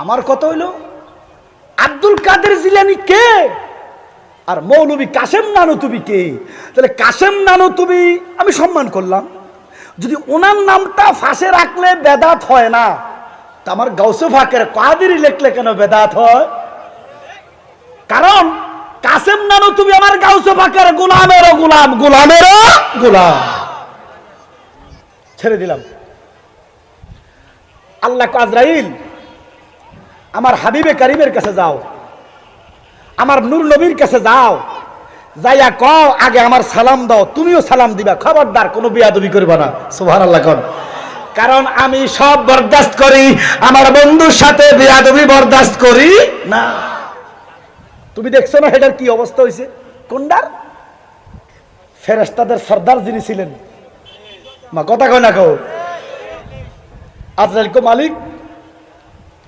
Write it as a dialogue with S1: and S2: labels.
S1: আমার কথা হইল আব্দুল কাদের জিলানী কে আর মৌলভী কাসেম নানুতুবি কে? তাহলে কাসেম নানুতুবি আমি সম্মান করলাম, যদি ওনার নামটা ফাঁসে রাখলে বেদাত হয় না, তা আমার গাউসে ফাকের কাদেরি লেখলে কেন বেদাত হয়? কারণ কাসেম নানুতুবি আমার গাউসে ফাকের গোলামেরও গোলাম, গোলামেরও গোলাম। ছেড়ে দিলাম। আল্লাহ আজরাইল আমার হাবিবে কারিমের কাছে যাও, আমার নূর নবীর কাছে যাও, যাইয়া কও আগে আমার সালাম দাও, তুমিও সালাম দিবা, খবরদার কোনো বিয়াদবি করবা না। সুবহানাল্লাহ কোন। কারণ আমি সব বরদাস্ত করি, আমার বন্ধুর সাথে বিয়াদবি বরদাস্ত করি না। তুমি দেখছো না এটার কি অবস্থা হয়েছে? কোনটার? ফেরেশতাদের সর্দার যিনি ছিলেন, মা কথা কয় না কও, আজরাইল কো মালিক